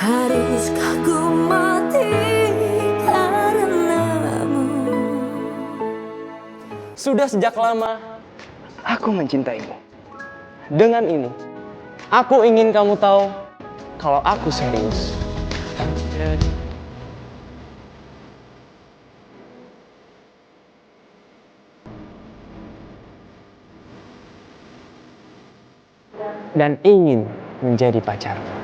Haruskah ku mati karenamu? Sudah sejak lama aku mencintaimu. Dengan ini, aku ingin kamu tahu kalau aku serius. Dan ingin menjadi pacarmu.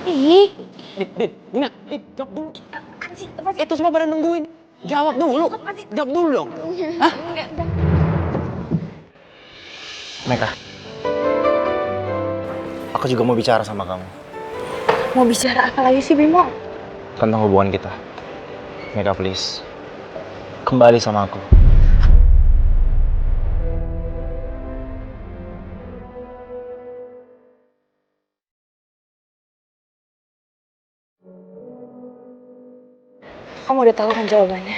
Ih, Ingat, jawab dulu. Itu semua pada nungguin. Jawab dulu. Jawab dulu dong. Hah? Meka, aku juga mau bicara sama kamu mau bicara apa lagi sih Bimo? tentang hubungan kita. Meka, please, kembali sama aku. Kamu udah tahu kan jawabannya?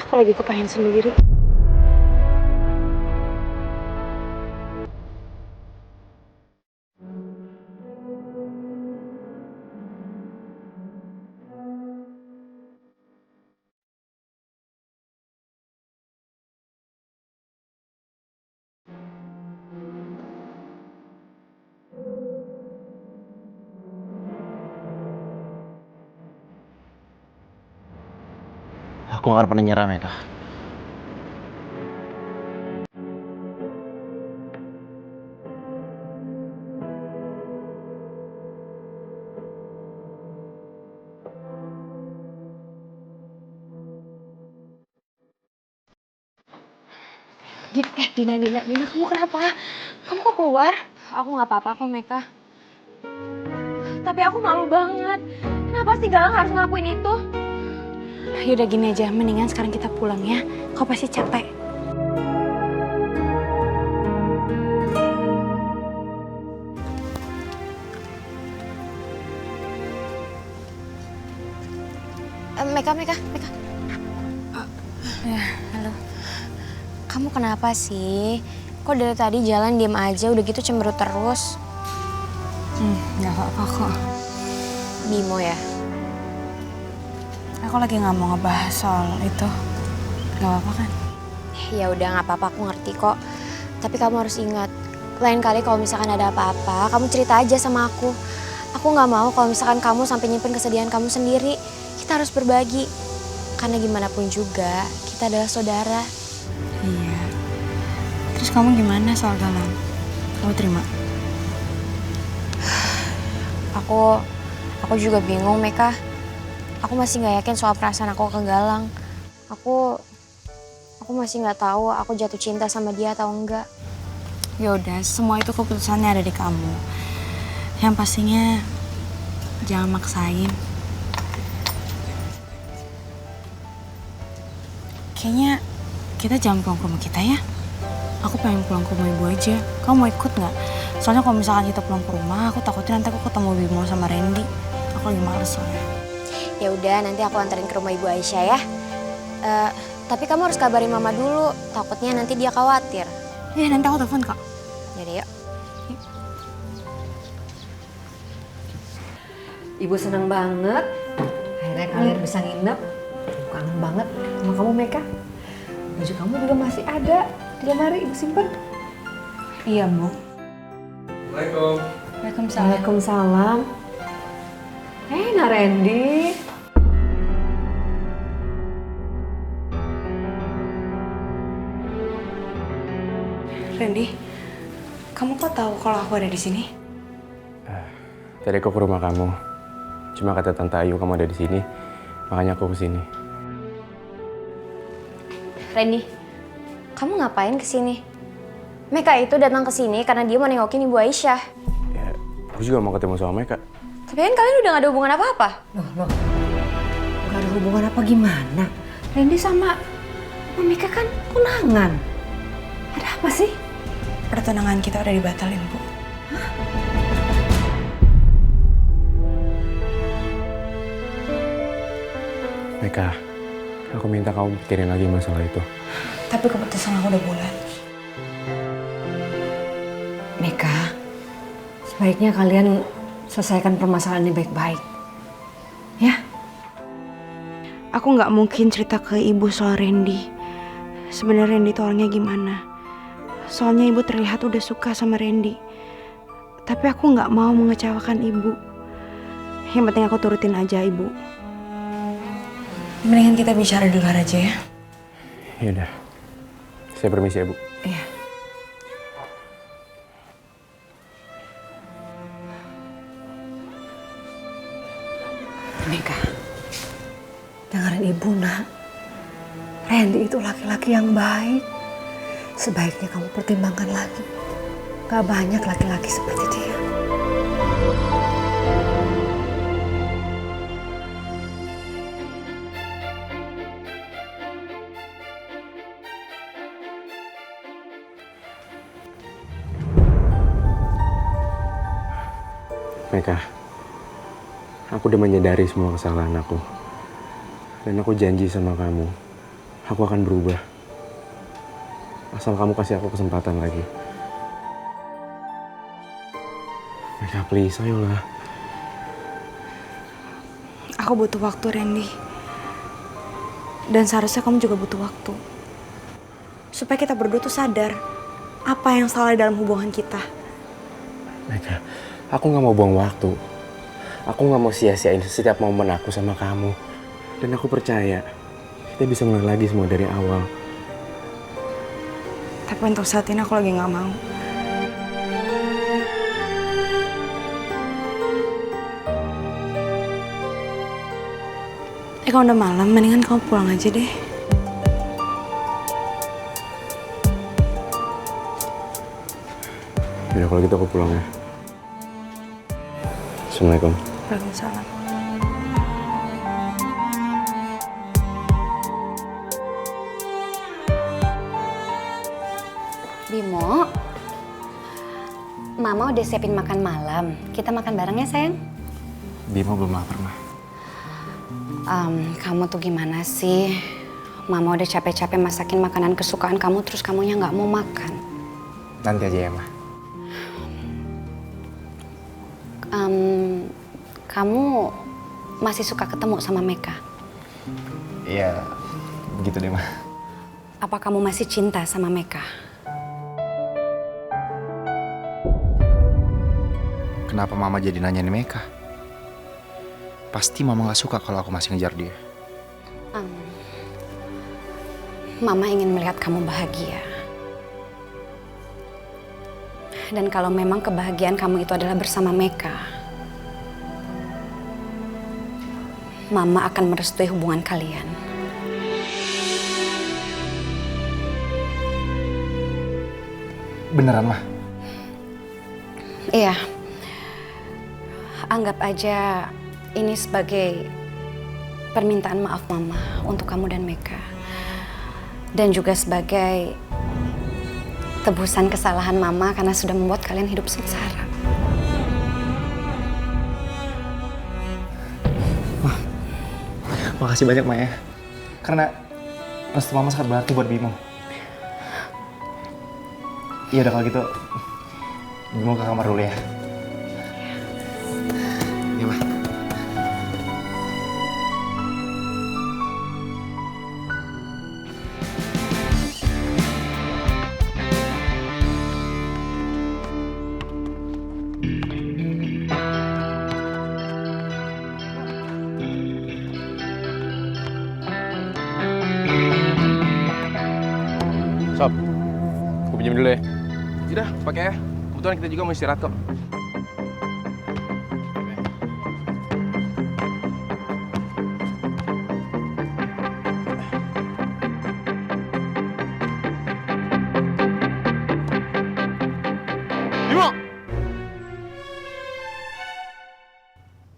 Aku lagi kepengen sendiri. Aku gak akan pernah nyerah, Meka. Dina, kamu kenapa? Kamu kok keluar? Aku nggak apa-apa kok, Meka. Tapi aku malu banget. Kenapa sih Galang harus ngelakuin itu? Yaudah gini aja, mendingan sekarang kita pulang ya. Kau pasti capek. Meka. Ya, halo. Kamu kenapa sih? Kok dari tadi jalan diem aja, udah gitu cemberut terus? Gak apa-apa kok. Bimo ya? Aku lagi nggak mau ngebahas soal itu. Gak apa-apa kan? Ya udah nggak apa-apa, aku ngerti kok. Tapi kamu harus ingat, lain kali kalau misalkan ada apa-apa, kamu cerita aja sama aku. Aku nggak mau kalau misalkan kamu sampai nyimpen kesedihan kamu sendiri. Kita harus berbagi. Karena gimana pun juga, kita adalah saudara. Iya. Terus kamu gimana soal Galang? Kamu terima? Aku juga bingung, Meka. Aku masih nggak yakin soal perasaan aku ke Galang. Aku masih nggak tahu aku jatuh cinta sama dia atau enggak. Ya udah, semua itu keputusannya ada di kamu. Yang pastinya jangan maksain. Kayaknya kita jangan pulang ke rumah kita ya. Aku pengen pulang ke rumah ibu aja. Kamu mau ikut nggak? Soalnya kalau misalkan kita pulang ke rumah, aku takutnya nanti aku ketemu Bimo sama Randy. Aku lagi males soalnya. Ya udah, nanti aku anterin ke rumah Ibu Aisyah ya. Tapi kamu harus kabarin Mama dulu. Takutnya nanti dia khawatir. Iya, nanti aku telepon kok. Jadi yuk. Ibu senang banget. Akhirnya kalian bisa nginep. Kangen banget sama kamu, Meka. Baju kamu juga masih ada di lemari, Ibu simpen. Iya, Bu. Assalamualaikum. Waalaikumsalam. Waalaikumsalam. Nak Randy. Randy, kamu kok tahu kalau aku ada di sini? Tadi aku ke rumah kamu. Cuma kata Tante Ayu kamu ada di sini, makanya aku ke sini. Randy, kamu ngapain kesini? Meka itu datang ke sini karena dia mau nengokin Ibu Aisyah. Ya, aku juga mau ketemu sama Meka. Tapi kan kalian udah gak ada hubungan apa-apa. Loh. Gak ada hubungan apa gimana? Randy sama Meka kan tunangan. Ada apa sih? Pertunangan kita udah dibatalin, Bu. Meka, aku minta kamu pikirin lagi masalah itu. Tapi keputusan aku udah bulat. Meka, sebaiknya kalian selesaikan permasalahan ini baik-baik. Ya? Aku nggak mungkin cerita ke ibu soal Randy. Sebenarnya Randy itu orangnya gimana? Soalnya ibu terlihat udah suka sama Randy. Tapi aku nggak mau mengecewakan ibu. Yang penting aku turutin aja ibu. Mendingan kita bicara di luar aja ya. Ya udah. Saya permisi ya, Bu. Iya. Meka, dengerin ibu nak. Randy itu laki-laki yang baik. Sebaiknya kamu pertimbangkan lagi. Gak banyak laki-laki seperti dia. Meka, aku udah menyadari semua kesalahan aku. Dan aku janji sama kamu, aku akan berubah. Asal kamu kasih aku kesempatan lagi. Meka, please, ayolah. Aku butuh waktu, Randy. Dan seharusnya kamu juga butuh waktu. Supaya kita berdua tuh sadar apa yang salah dalam hubungan kita. Meka, aku gak mau buang waktu. Aku gak mau sia-siain setiap momen aku sama kamu. Dan aku percaya, kita bisa mulai lagi semua dari awal. Tapi untuk saat ini aku lagi gak mau. Kalau udah malam, mendingan kamu pulang aja deh. Yaudah kalau gitu aku pulang ya. Assalamualaikum. Waalaikumsalam. Bimo, Mama udah siapin makan malam. Kita makan bareng ya sayang? Bimo belum lapar, Ma. Kamu tuh gimana sih? Mama udah capek-capek masakin makanan kesukaan kamu, terus kamunya nggak mau makan. Nanti aja ya, Ma. Kamu masih suka ketemu sama Meka? Iya, begitu deh, Ma. Apa kamu masih cinta sama Meka? Kenapa Mama jadi nanyain Meka? Pasti Mama gak suka kalau aku masih ngejar dia. Mama ingin melihat kamu bahagia. Dan kalau memang kebahagiaan kamu itu adalah bersama Meka, Mama akan merestui hubungan kalian. Beneran, Ma? Iya. Anggap aja ini sebagai permintaan maaf Mama untuk kamu dan Meka. Dan juga sebagai tebusan kesalahan Mama karena sudah membuat kalian hidup sengsara. Makasih banyak, Ma ya. Karena restu Mama sangat berarti buat Bimo. Iya udah kalau gitu, Bimo ke kamar dulu ya. Iya, Ma. Sob, aku pinjam dulu ya. Udah, pakai ya. Kebetulan kita juga mau istirahat kok. Bimo!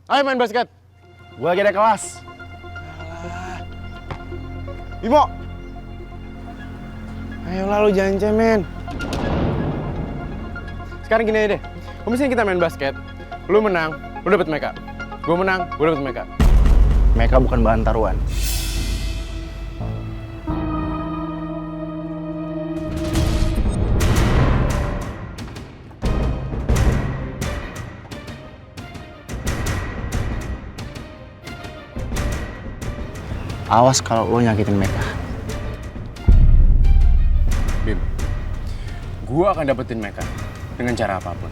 Ayo main basket. Gua lagi ada kelas. Bimo! Ayolah lu jangan cemen. sekarang gini aja deh. Kalau misalnya kita main basket, lu menang, lu dapet Meka. Gue menang, gue dapet Meka. Meka bukan bahan taruhan. Awas kalau lo nyakitin Meka. Bim, gue akan dapetin Meka dengan cara apapun.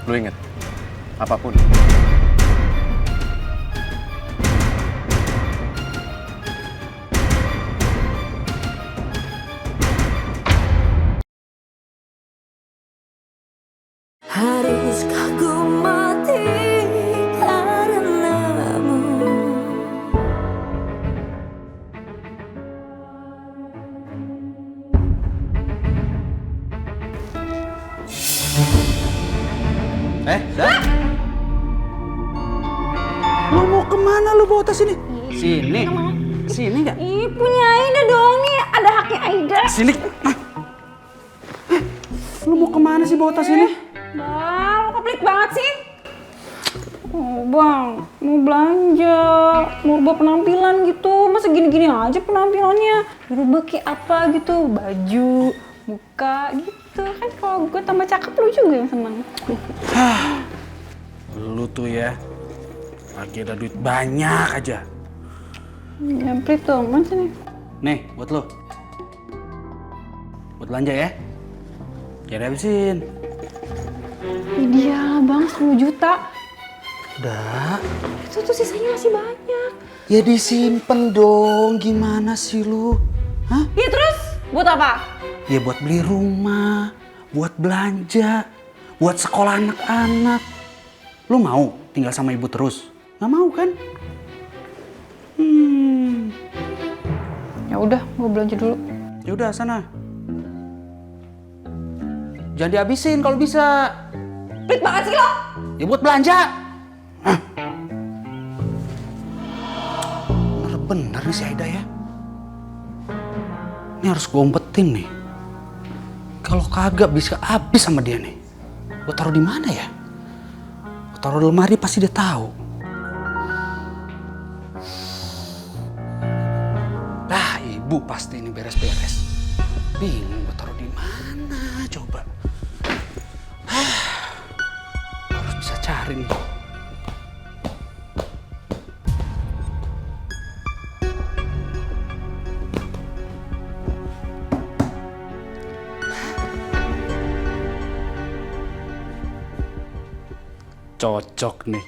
Lu inget, apapun. Haruskah ku mati karenamu? Lu mau kemana lu bawa tas ini? Sini. Sini nggak? Ih, punya Aida dong nih, ada haknya Aida. Sini. Lu mau kemana sih bawa tas ini? Bang, kok pelit banget sih? Oh bang, mau belanja, mau rubah penampilan gitu. Masa gini-gini aja penampilannya? Rubah kayak apa gitu, baju, muka gitu. Kan kalau gue tambah cakep lu juga yang seneng. Lu tuh ya, lagi ada duit banyak aja. Ya pelit dong, mana sini? Nih, buat lu. Buat belanja ya. Jangan habisin. Iya bang, 10 juta. Udah. Itu tuh sisanya masih banyak. Ya disimpen dong, gimana sih lu? Hah? Ya terus, buat apa? Ya buat beli rumah, buat belanja, buat sekolah anak-anak. Lu mau tinggal sama ibu terus? Nggak mau kan? Ya udah, gue belanja dulu. Ya udah sana. Jangan dihabisin kalau bisa. Pelit banget sih lo. Ya buat belanja. Hah? Bener nih si Aida ya. Ini harus gue umpetin nih. Kalau kagak bisa habis sama dia nih. Gue taruh di mana ya? Gue taruh di lemari pasti dia tahu. Dah, ibu pasti ini beres-beres. Bingung gue taruh di mana coba. Harus bisa cari nih. Cocok nih.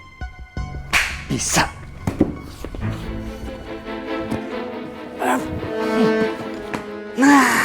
Bisa. Nah.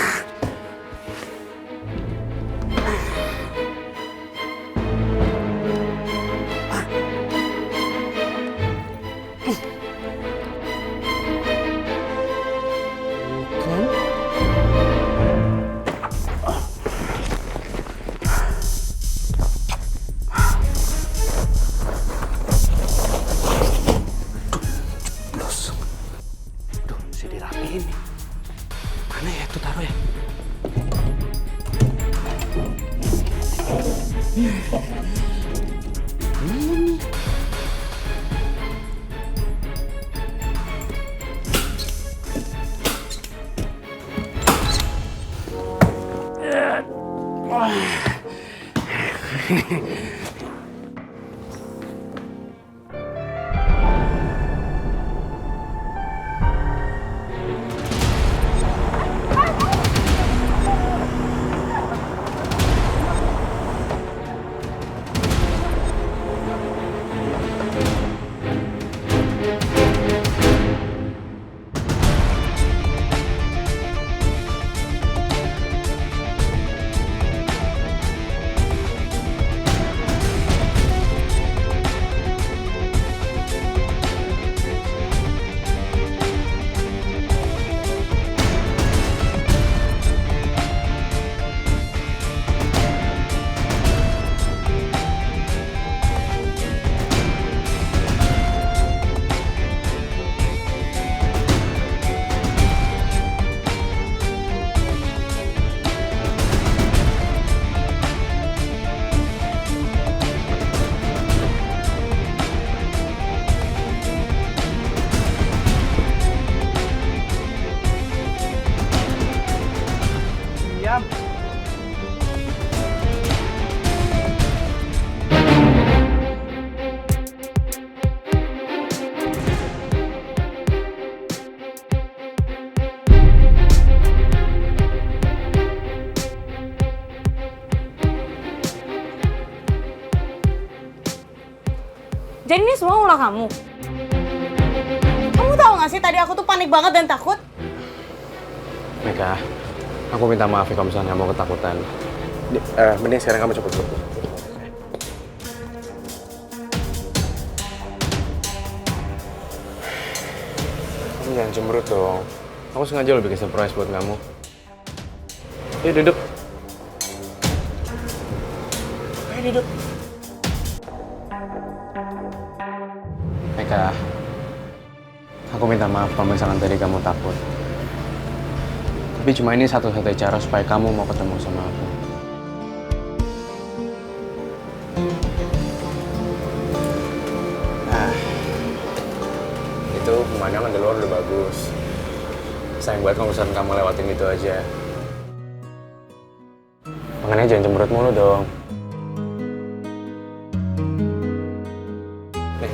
Mana ya tuh taruh ya? Ini. Jadi ini semua ulah kamu? Kamu tahu gak sih tadi aku tuh panik banget dan takut? Meka, aku minta maaf ya kalau misalnya kamu ketakutan. Mending sekarang kamu cepet dulu. Kamu jangan cemberut dong. Aku sengaja lo bikin surprise buat kamu. Yuk duduk. Ayo duduk. Meka, aku minta maaf kalau misalkan tadi kamu takut. Tapi cuma ini satu-satunya cara supaya kamu mau ketemu sama aku. Nah, itu pemandangan di luar udah bagus. Sayang banget kalau misalkan kamu lewatin itu aja. Makanya jangan cemberut mulu dong. Nih,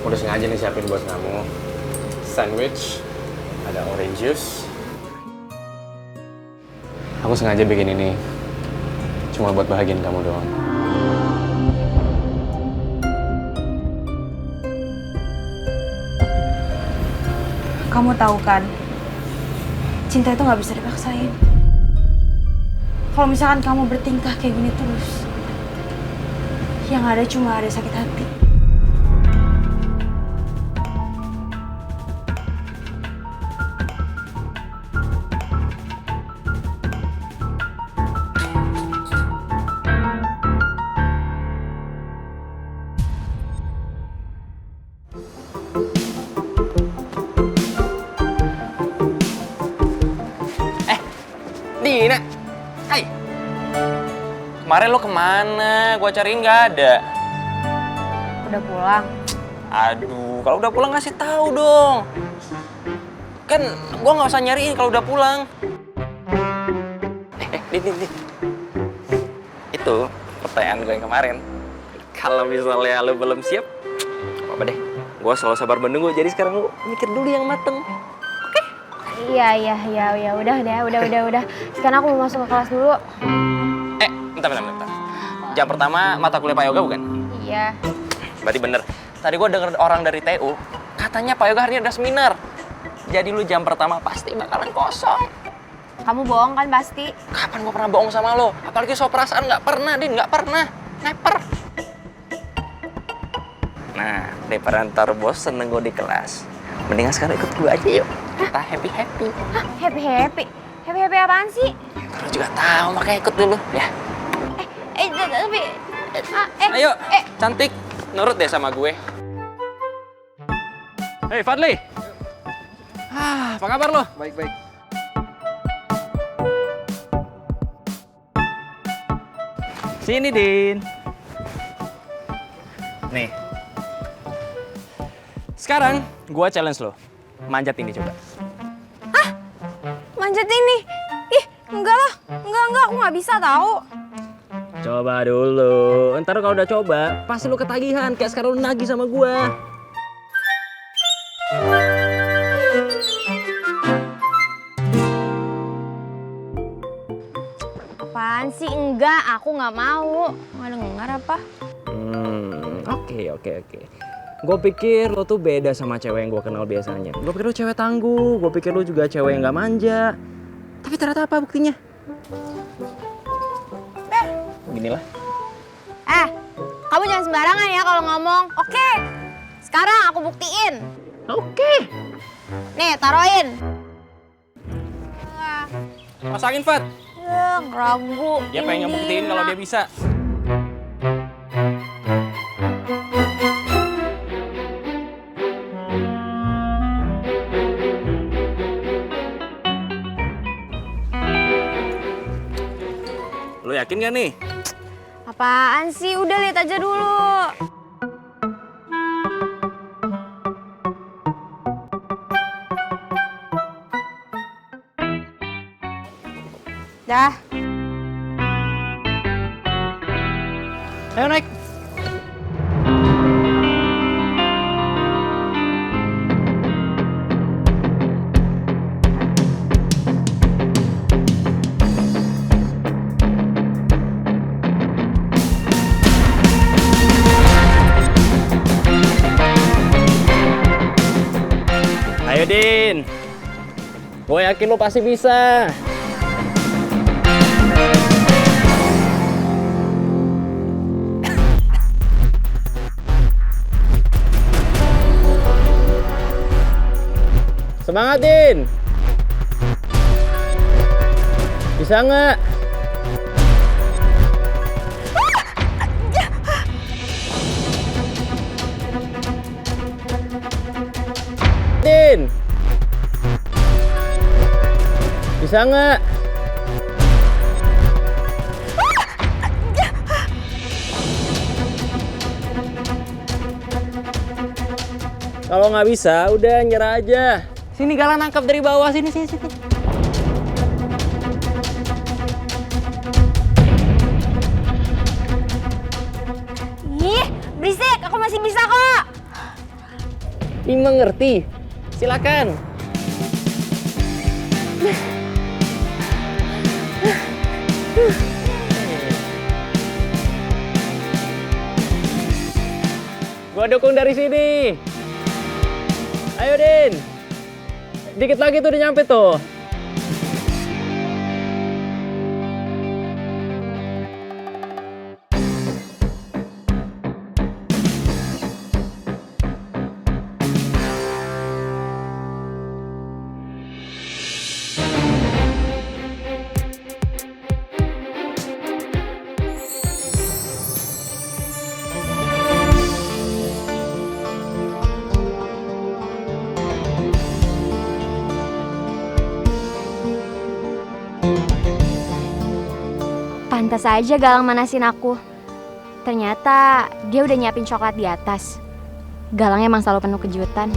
udah sengaja nih siapin buat kamu. Sandwich, ada orange juice. Aku sengaja bikin ini cuma buat bahagian kamu doang. Kamu tahu kan, cinta itu nggak bisa dipaksain. Kalau misalkan kamu bertingkah kayak gini terus, yang ada cuma ada sakit hati. Dina, hai. Kemarin lo kemana? Gua cariin nggak ada. Udah pulang. Aduh, kalau udah pulang kasih tahu dong. Kan gua nggak usah nyariin kalau udah pulang. Din. Itu pertanyaan gue yang kemarin. Kalau misalnya lo belum siap, apa deh? Gua selalu sabar menunggu. Jadi sekarang lo mikir dulu yang mateng. Iya, udah. Sekarang aku mau masuk ke kelas dulu. Bentar. Jam pertama mata kuliah Pak Yoga bukan? Iya. Berarti bener. Tadi gua denger orang dari TU, katanya Pak Yoga hari ini ada seminar. Jadi lu jam pertama pasti bakalan kosong. Kamu bohong kan pasti? Kapan gua pernah bohong sama lo? Apalagi soal perasaan nggak pernah, Din, nggak pernah. Never. Nah, daripada ntar bosen nunggu di kelas, mendingan sekarang ikut gua aja yuk. Kita happy-happy. Hah, happy-happy? Happy-happy apaan sih? Lu juga tahu, makanya ikut dulu, ya. Tapi... Ayo, cantik. Nurut deh sama gue. Hei, Fadli. Apa kabar lo? Baik. Sini, Din. Nih. Sekarang, gua challenge lo. Manjat ini coba. Manjat ini? Ih, enggak lah. Enggak. Aku nggak bisa tahu. Coba dulu. Ntar kalau udah coba, pasti lu ketagihan. Kayak sekarang lu nagih sama gua. Apaan sih? Enggak, aku nggak mau. Nggak dengar apa? Oke. Gue pikir lo tuh beda sama cewek yang gue kenal biasanya. Gue pikir lo cewek tangguh, gue pikir lo juga cewek yang gak manja. Tapi ternyata apa buktinya? Beginilah. Kamu jangan sembarangan ya kalau ngomong. Oke, sekarang aku buktiin. Oke. Nih, taruhin. Pasangin, Fat. Ragu. Dia pengen ngebuktiin kalau dia bisa. Lo yakin gak nih? Apaan sih? Udah lihat aja dulu. Dah. Ayo naik. Din, gue yakin lo pasti bisa. Semangat, Din. Bisa nggak? Din. Bisa nggak? Kalau nggak bisa, udah nyerah aja. Sini Galang nangkap dari bawah, sini. Ih, berisik, aku masih bisa kok. Ini mengerti. Silakan. Gua dukung dari sini. Ayo, Din. Dikit lagi tuh udah nyampe tuh. Pantas aja Galang manasin aku. Ternyata dia udah nyiapin coklat di atas. Galang emang selalu penuh kejutan.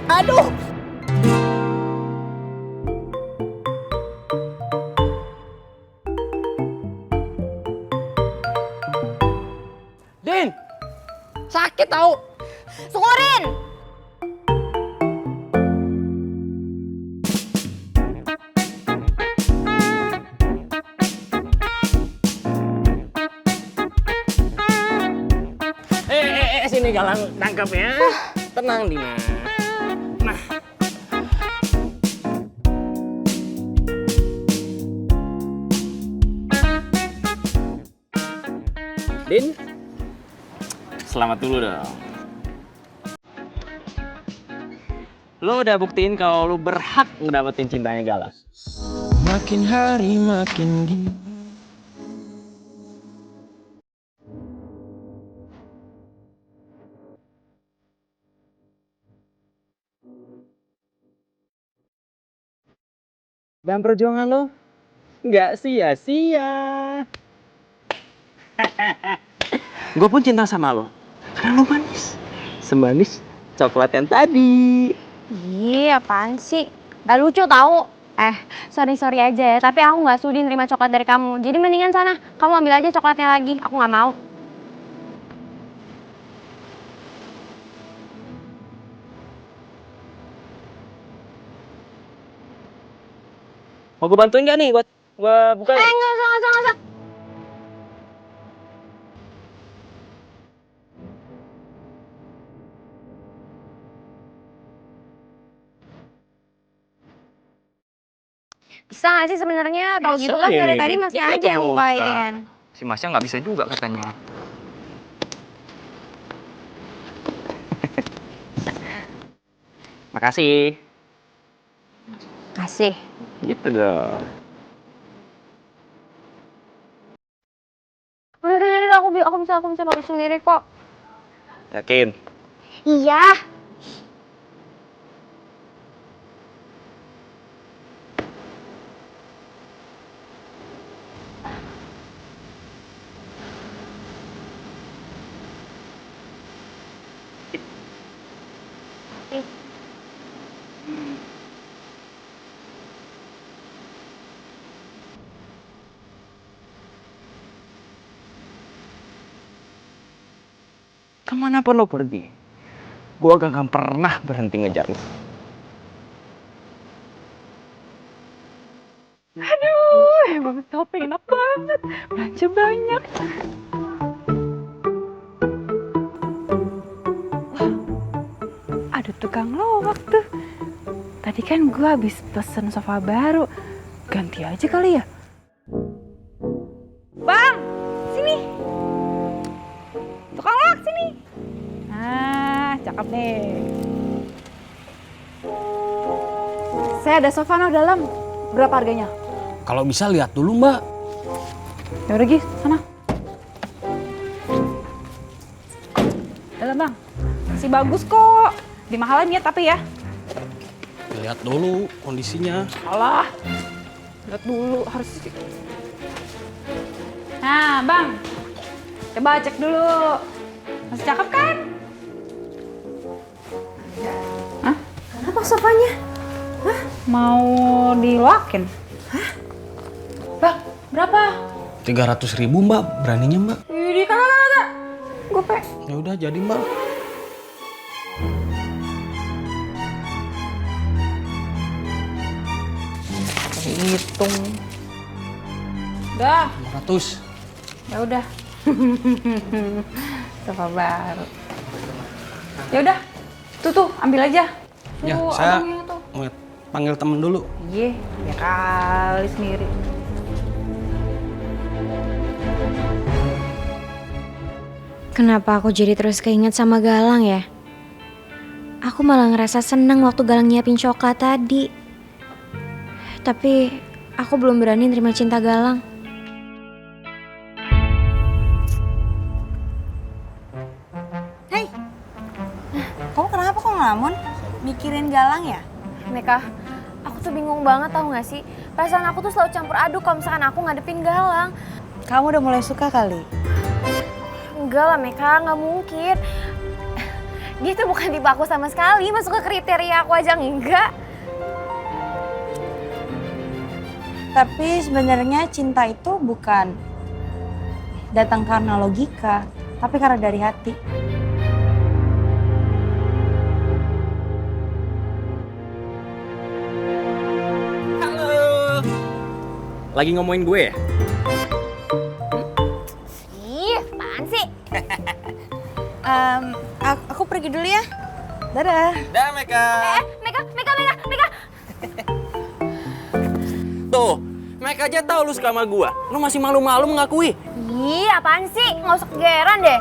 Aduh. Din, sakit tau. Syukurin! Sini Galang tangkap ya. Tenang, Dina. Nah. Din, selamat dulu dong. Lo udah buktiin kalau lo berhak ngedapetin cintanya Galang. Makin hari makin di Dan perjuangan lo nggak sia-sia. Gue pun cinta sama lo. Karena lo manis. Semanis coklat yang tadi. Iya, apaan sih? Gak lucu tau. Sorry aja ya, tapi aku gak sudi nerima coklat dari kamu. Jadi mendingan sana, kamu ambil aja coklatnya lagi. Aku gak mau. Mau gue bantuin gak nih buat gue buka? Nggak usah. Bisa gak sih sebenarnya? Kalau gitu kan dari tadi masih aja yang bukain. Si Masnya nggak bisa juga katanya. Makasih. Kasih. Gitu dong. Udah, aku bisa pakai sendiri kok. Yakin? Iya. Kemana pun lo pergi, gue gak akan pernah berhenti ngejar lo. aja banyak. Wah, ada tukang loak tuh. Tadi kan gue habis pesen sofa baru. Ganti aja kali ya. Bang, sini. Tukang loak sini. Nah, cakep nih. Saya ada sofa no dalam. Berapa harganya? Kalau bisa lihat dulu, Mbak. Ya udah Gis, sana. Dalam bang, masih bagus kok. Dimahalin ya tapi ya. Lihat dulu kondisinya. Alah, lihat dulu harus. Nah bang, coba cek dulu. Masih cakep kan? Hah? Kenapa sofanya? Hah? Mau diloakin? Hah? Bang, berapa? 300.000 Mbak, beraninya Mbak. Ini kagak. Gope. Ya udah jadi Mbak. Hitung. Udah. 500. Ya udah. Sofa baru. Ya udah. Tuh, ambil aja. Ya, Tuh, saya abangnya tuh. mau panggil temen dulu. Iya, ya kali sendiri. Kenapa aku jadi terus keinget sama Galang ya? Aku malah ngerasa seneng waktu Galang nyiapin coklat tadi. Tapi aku belum berani nerima cinta Galang. Hei, kamu kenapa kok ngelamun? Mikirin Galang ya? Meka, aku tuh bingung banget tau gak sih? Perasaan aku tuh selalu campur aduk kalau misalkan aku ngadepin Galang. Kamu udah mulai suka kali? Enggak lah Meka, gak mungkin. Dia tuh bukan tipe aku sama sekali, masuk ke kriteria aku aja enggak. Tapi sebenarnya cinta itu bukan datang karena logika, tapi karena dari hati. Halo. Lagi ngomongin gue ya? Ih, apaan sih? Aku pergi dulu ya. Dadah. Dah, Meka. Meka. Tuh, Meka aja tahu lu suka sama gua. Lu masih malu-malu mengakui. Ih, apaan sih? Nggak usah kegeeran deh.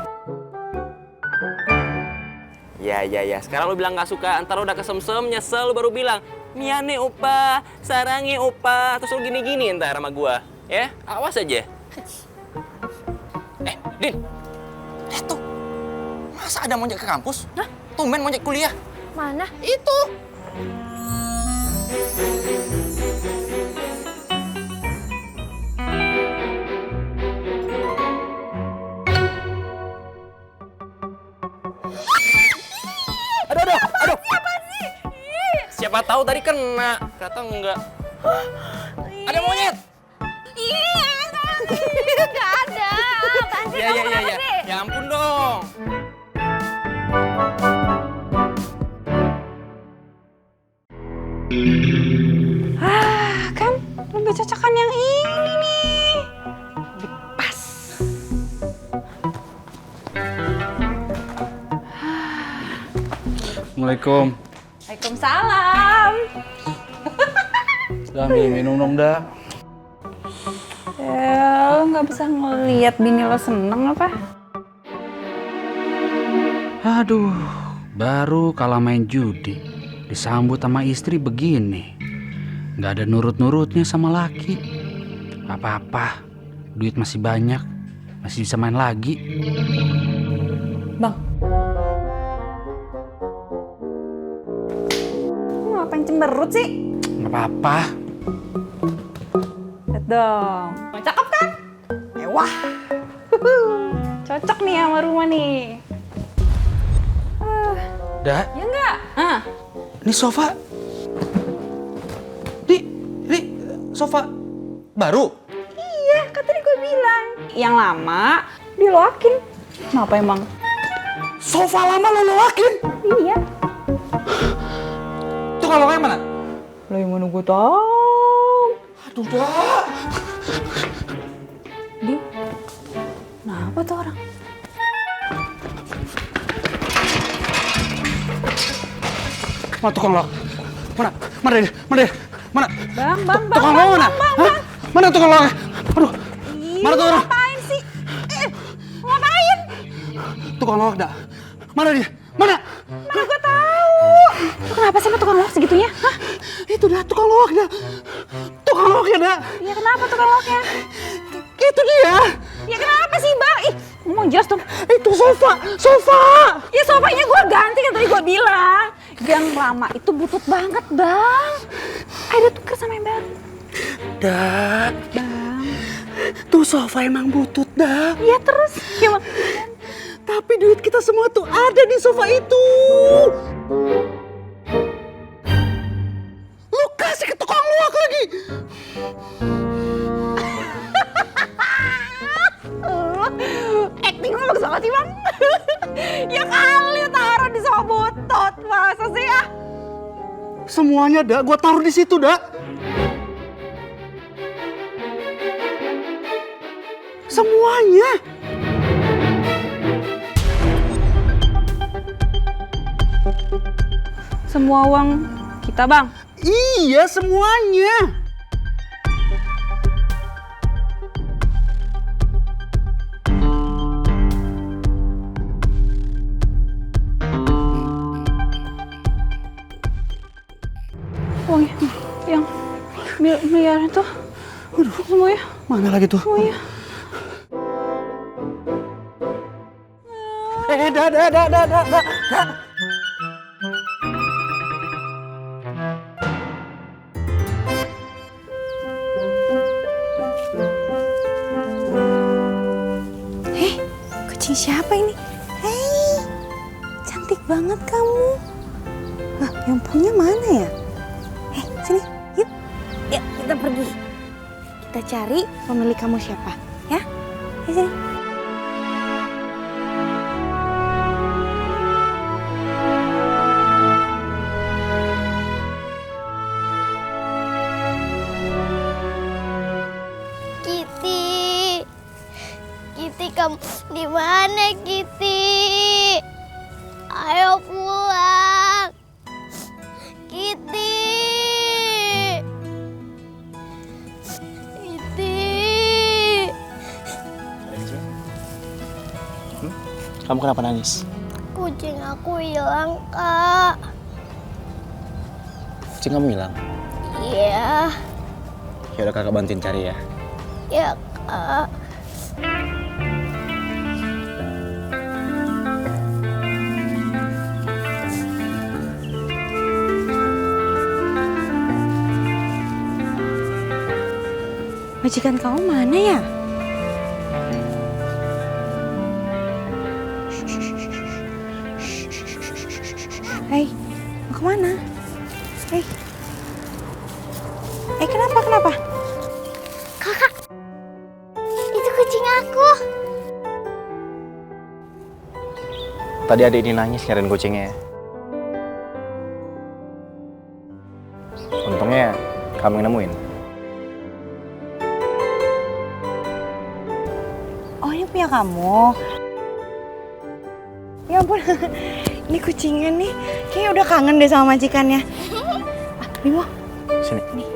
Ya. Sekarang lu bilang gak suka, ntar udah kesemsem, nyesel, lu baru bilang, Miane opa, sarangi opa, terus lu gini-gini ntar sama gua. Ya, awas aja. Din. Tuh. Masa ada monyet ke kampus? Hah? Tumben monyet kuliah. Mana? Itu. Aduh. Siapa tahu tadi kena, kata enggak. Ada monyet. Nggak ada. Apaan sih? Kamu kenapa Ya. sih? Ya ampun dong. Kan lebih cocokan yang ini nih. Lebih pas. Assalamualaikum. Waalaikumsalam. Udah ambil minum dong, dah. Ya, lo nggak bisa ngeliat bini lo seneng apa? Aduh, baru kalah main judi. Disambut sama istri begini. Nggak ada nurut-nurutnya sama laki. Apa-apa, duit masih banyak. Masih bisa main lagi. Bang. Lo ngapain cemberut sih? Nggak apa-apa. Lihat dong. Cakep kan? Mewah. Cocok nih sama rumah nih. Dah, Ya enggak? ini sofa. Ini sofa baru. Iya, kan tadi gue bilang. Yang lama diloakin. Kenapa emang? Sofa lama lo loakin? Iya. Itu kalau kayak mana? Lo yang mana gue tahu? Aduh, dah. Di, Kenapa tuh orang? Mana tukang loak? Mana? Mana dia? Mana dia? Mana? Bang, Tukang loak mana? Hah? Mana tukang loak? Aduh. Mana tuh orang? Ngapain sih? Ngapain? Tukang loak dah. Mana dia? Mana? Mana gue tahu. Kenapa sih sama tukang loak segitunya? Hah? Itu dah tukang loak dah. Tukang loaknya dah. Iya kenapa tukang loaknya? Itu dia. Ya kenapa sih bang? Ih, ngomong jelas dong. Itu sofa. Ya sofanya gue ganti kan tadi gue bilang. Yang lama itu butut banget bang. Ayo tuker sama yang baru. Dah. Bang. Tuh sofa emang butut dah. Iya terus. Gimana? Tapi duit kita semua tuh ada di sofa itu. Lu kasih ke tukang loak lagi. Acting lu bagus banget sih bang. Ya kali taruh di sofa butut. Masa sih ya? Semuanya dah, gua taruh di situ dah. Semuanya. Semua uang kita bang. Iya, semuanya. Uangnya yang miliar itu. Aduh, semuanya. Mana lagi tuh? Semuanya. Dah. Kucing siapa ini? Hei, cantik banget kamu. Lah, yang punya mana ya? Sini, yuk. Yuk, kita pergi. Kita cari pemilik kamu siapa, ya? Sini. Kitty, kamu di mana, Kitty? Ayo pulang, Kitty. Kamu kenapa nangis? Kucing aku hilang, Kak. Kucing kamu hilang? Iya. Ya udah kakak bantuin cari ya. Ya, Kak. Majikan kamu mana ya? Hei, mau kemana? Hei, kenapa? Kakak, itu kucing aku. Tadi adik ini nangis nyariin kucingnya. Untungnya kamu yang nemuin. Oh, ini punya kamu. Ya ampun, ini kucingnya nih kayaknya udah kangen deh sama majikannya. Bimo, sini. Nih.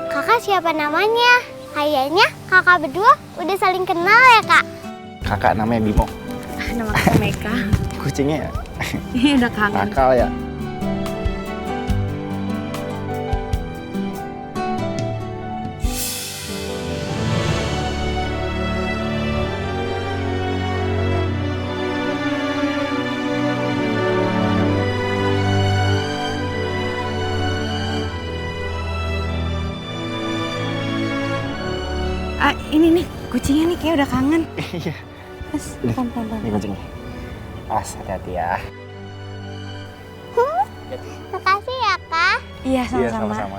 Kakak siapa namanya? Kayaknya kakak berdua udah saling kenal ya, Kak? Kakak namanya Bimo. Nama kakak Meka. Kucingnya ya? Ini udah kangen. Nakal ya? Ini nih, kucingnya nih kayak udah kangen. Iya. Mas, pelan-pelan. Ini kucingnya. Awas, hati-hati ya. Makasih ya, Kak. Iya, Iya, sama-sama. sama-sama.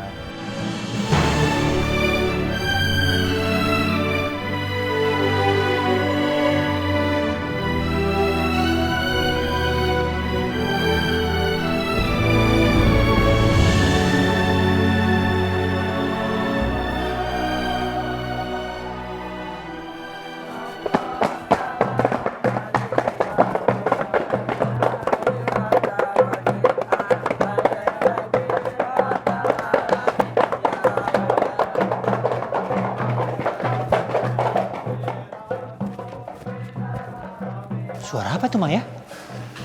Suara apa tuh, Maya?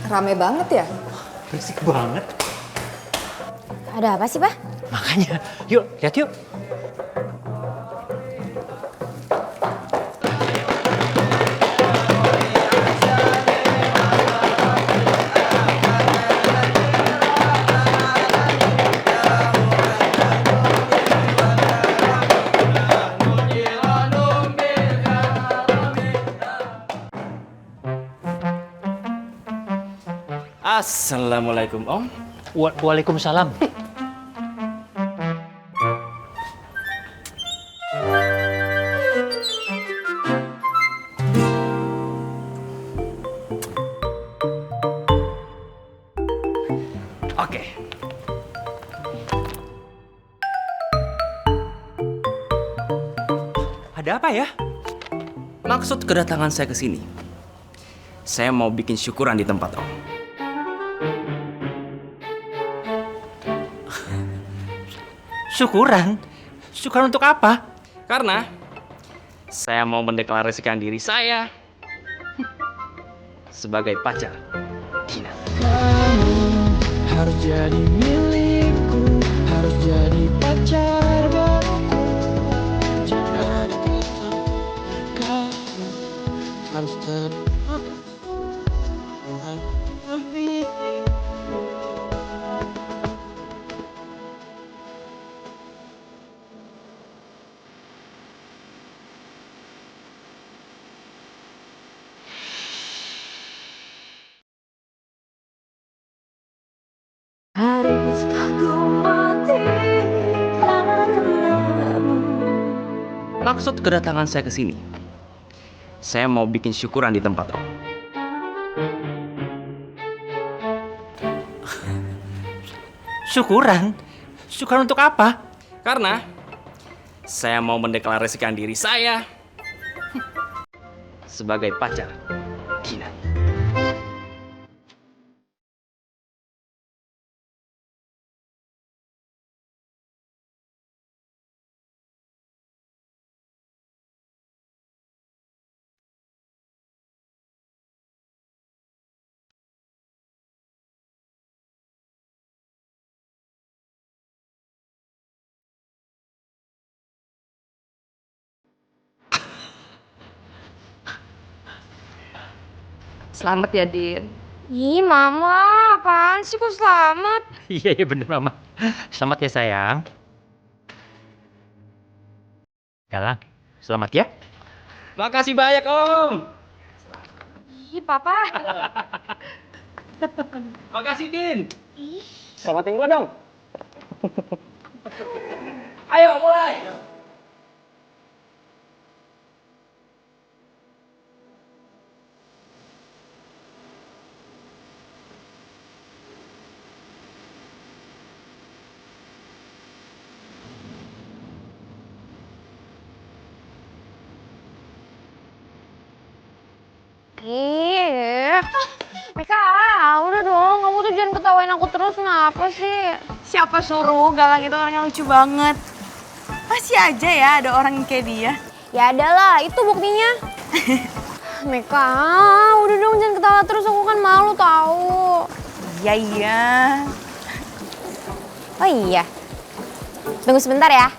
Rame banget ya? Berisik banget. Ada apa sih, Pak? Makanya, yuk, lihat yuk. Assalamualaikum, Om. Waalaikumsalam. Oke. Ada apa ya? Maksud kedatangan saya ke sini, saya mau bikin syukuran di tempat Om. Syukuran? Syukuran untuk apa? Karena saya mau mendeklarasikan diri saya sebagai pacar Dina. Harus jadi milikku, harus jadi pacar baruku. Jadi kamu harus lebih. Haruskah ku mati karenamu? Maksud kedatangan saya ke sini, saya mau bikin syukuran di tempat Om. Syukuran? Syukuran untuk apa? Karena saya mau mendeklarasikan diri saya sebagai pacar Dina. Selamat ya, Din. Ih, Mama, apaan sih kok selamat? Iya, iya bener, Mama. Selamat ya, sayang. Galang, selamat ya. Makasih banyak, Om. Ih, Papa. Makasih, Din. Selamatin gua dong. Ayo, mulai. Ih, Meka, udah dong, kamu tuh jangan ketawain aku terus, kenapa sih? Siapa suruh? Galang itu orangnya lucu banget. Masih aja ya ada orang yang kayak dia. Ya ada lah, itu buktinya. Meka, udah dong jangan ketawa terus, aku kan malu tahu. Iya, iya. Oh iya, tunggu sebentar ya.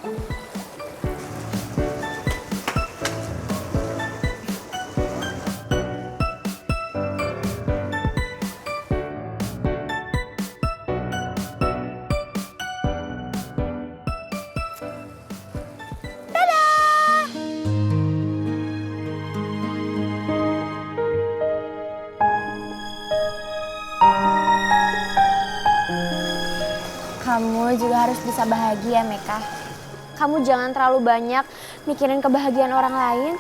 Kamu juga harus bisa bahagia, Meka. Kamu jangan terlalu banyak mikirin kebahagiaan orang lain.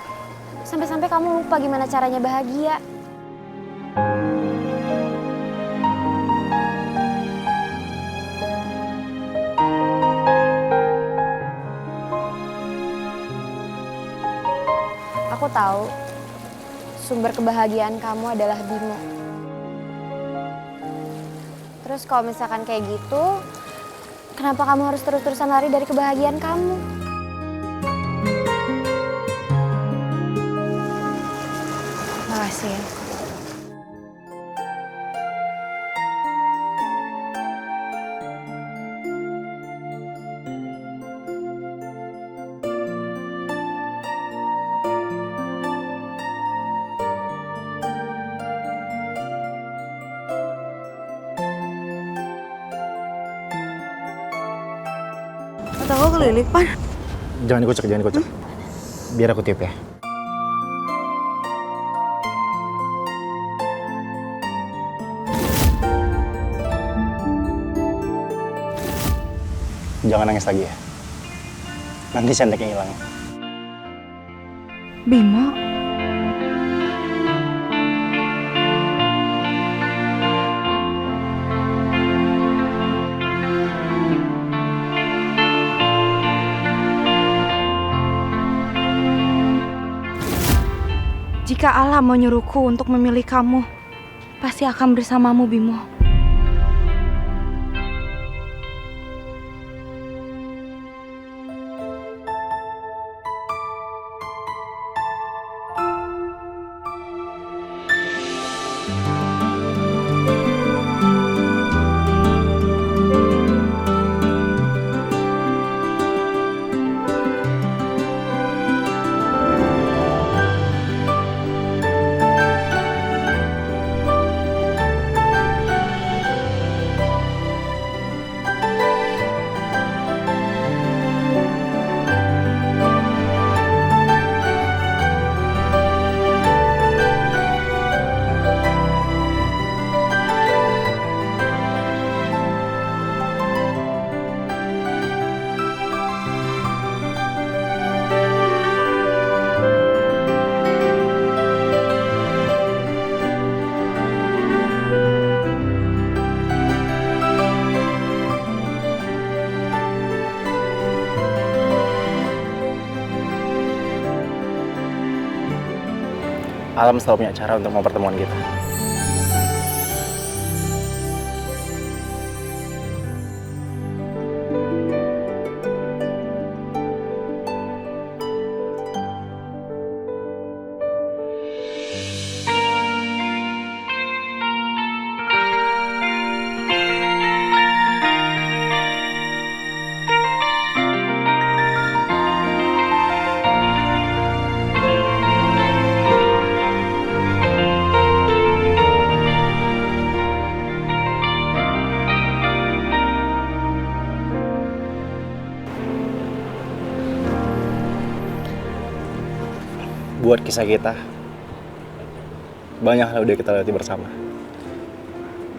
Sampai-sampai kamu lupa gimana caranya bahagia. Aku tahu sumber kebahagiaan kamu adalah Bimo. Terus kalau misalkan kayak gitu, kenapa kamu harus terus-terusan lari dari kebahagiaan kamu? Makasih ya. kelilit, Pan. Jangan dikocok. Biar aku tiup ya. Jangan nangis lagi ya. Nanti centeknya hilang. Bimo. Jika Allah menyuruhku untuk memilih kamu, pasti akan bersamamu, Bimo. Alam selalu punya cara untuk mempertemukan kita. Buat kisah kita, banyak hal udah kita lalui bersama.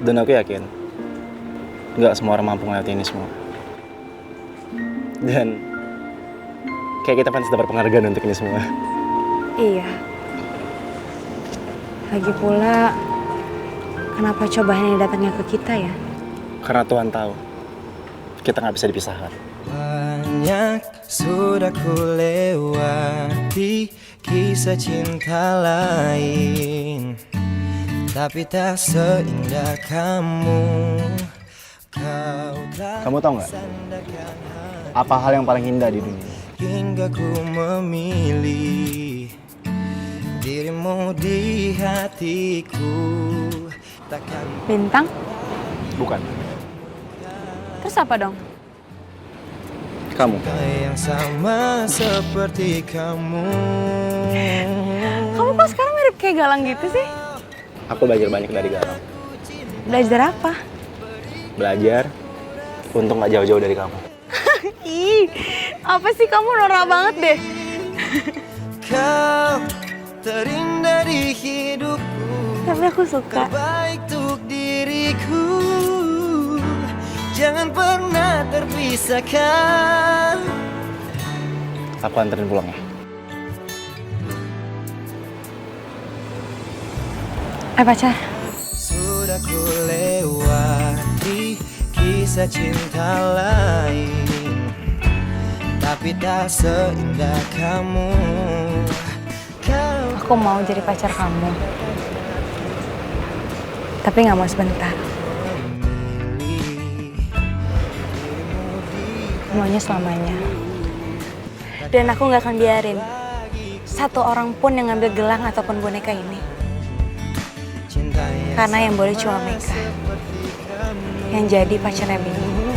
Dan aku yakin, nggak semua orang mampu melewati ini semua. Dan kayak kita pantas dapat penghargaan untuk ini semua. Iya. Lagi pula, kenapa cobaan ini datangnya ke kita ya? Karena Tuhan tahu, kita nggak bisa dipisahkan. Banyak sudah ku lewati kisah cinta lain, tapi tak seindah kamu. Kamu tahu nggak? Apa hal yang paling indah di dunia? Hingga ku memilih dirimu di hatiku. Takkan Bintang? Bukan. Terus apa dong? Kamu. Yang sama seperti kamu. Kamu kok sekarang mirip kayak Galang gitu sih? Aku belajar banyak dari Galang. Belajar apa? Belajar untuk nggak jauh-jauh dari kamu. Ih, apa sih kamu norak banget deh. Kau terindah di hidupku. Tapi aku suka. Terbaik untuk diriku. Jangan pernah terpisahkan. Aku anterin pulang ya. Pacar. Sudah ku lewati kisah cinta lain, tapi tak seindah kamu. Aku mau jadi pacar kamu. Tapi nggak mau sebentar. Maunya selamanya. Dan aku nggak akan biarin satu orang pun yang ngambil gelang ataupun boneka ini. Karena yang boleh cuma Meka yang jadi pacarnya Bimo.